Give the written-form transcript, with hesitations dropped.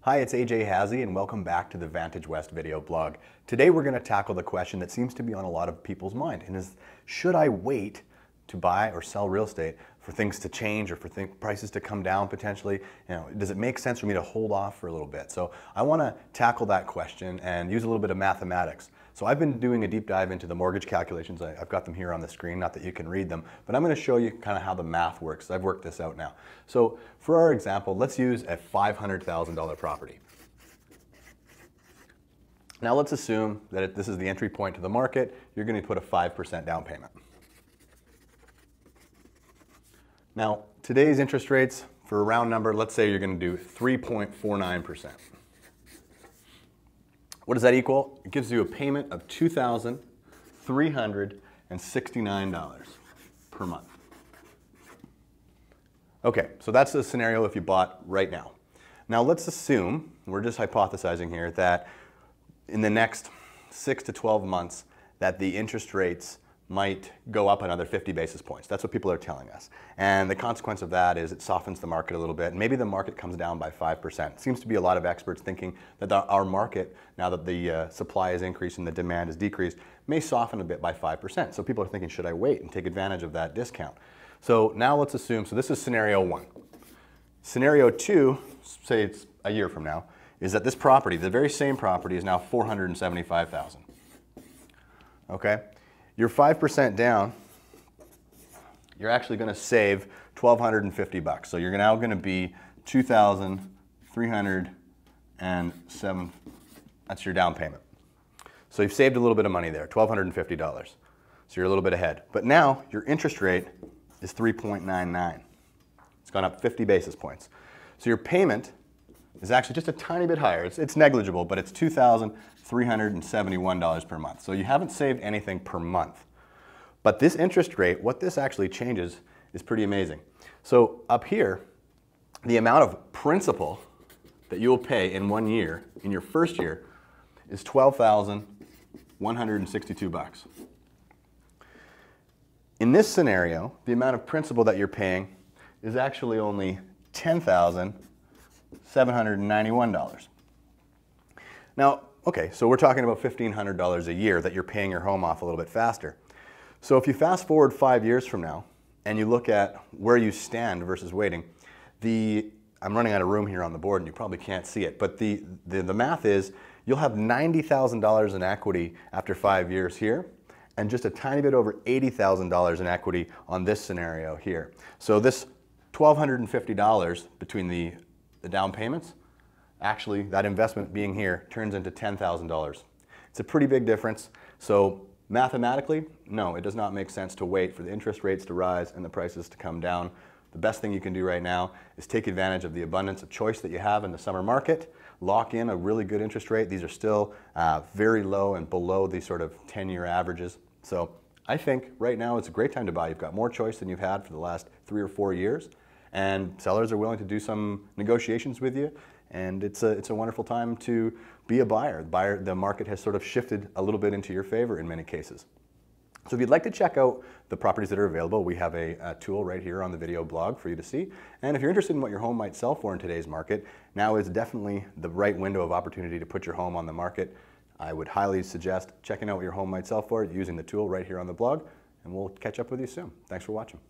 Hi, it's AJ Hazy and welcome back to the Vantage West video blog. Today we're going to tackle the question that seems to be on a lot of people's mind, and is, should I wait to buy or sell real estate for things to change or for prices to come down potentially? Does it make sense for me to hold off for a little bit? So I want to tackle that question and use a little bit of mathematics. So I've been doing a deep dive into the mortgage calculations. I've got them here on the screen, not that you can read them, but I'm going to show you kind of how the math works. I've worked this out now. So for our example, let's use a $500,000 property. Now let's assume that this is the entry point to the market. You're going to put a 5% down payment. Now today's interest rates, for a round number, let's say you're going to do 3.49%. What does that equal? It gives you a payment of $2,369 per month. Okay, so that's the scenario if you bought right now. Now let's assume, we're just hypothesizing here, that in the next 6 to 12 months that the interest rates might go up another 50 basis points. That's what people are telling us. And the consequence of that is it softens the market a little bit. Maybe the market comes down by 5%. It seems to be a lot of experts thinking that our market, now that the supply is increased and the demand is decreased, may soften a bit by 5%. So people are thinking, should I wait and take advantage of that discount? So now let's assume, so this is scenario one. Scenario two, say it's a year from now, is that this property, the very same property, is now $475,000. Okay? You're 5% down, you're actually going to save $1,250. So you're now going to be $2,307. That's your down payment. So you've saved a little bit of money there, $1,250. So you're a little bit ahead. But now your interest rate is 3.99. It's gone up 50 basis points. So your payment is actually just a tiny bit higher. It's negligible, but it's $2,371 per month. So you haven't saved anything per month. But this interest rate, what this actually changes is pretty amazing. So up here, the amount of principal that you'll pay in 1 year, in your first year, is $12,162. In this scenario, the amount of principal that you're paying is actually only $10,791. Now, okay, so we're talking about $1,500 a year that you're paying your home off a little bit faster. So if you fast forward 5 years from now and you look at where you stand versus waiting, I'm running out of room here on the board and you probably can't see it, but the math is you'll have $90,000 in equity after 5 years here and just a tiny bit over $80,000 in equity on this scenario here. So this $1,250 between the down payments, actually that investment being here turns into $10,000. It's a pretty big difference. So mathematically, no, it does not make sense to wait for the interest rates to rise and the prices to come down. The best thing you can do right now is take advantage of the abundance of choice that you have in the summer market, lock in a really good interest rate. These are still very low and below the sort of 10-year averages. So I think right now it's a great time to buy. You've got more choice than you've had for the last 3 or 4 years, and sellers are willing to do some negotiations with you. And it's a wonderful time to be a buyer. The market has sort of shifted a little bit into your favor in many cases. So if you'd like to check out the properties that are available, we have a tool right here on the video blog for you to see. And if you're interested in what your home might sell for in today's market, now is definitely the right window of opportunity to put your home on the market. I would highly suggest checking out what your home might sell for using the tool right here on the blog, and we'll catch up with you soon. Thanks for watching.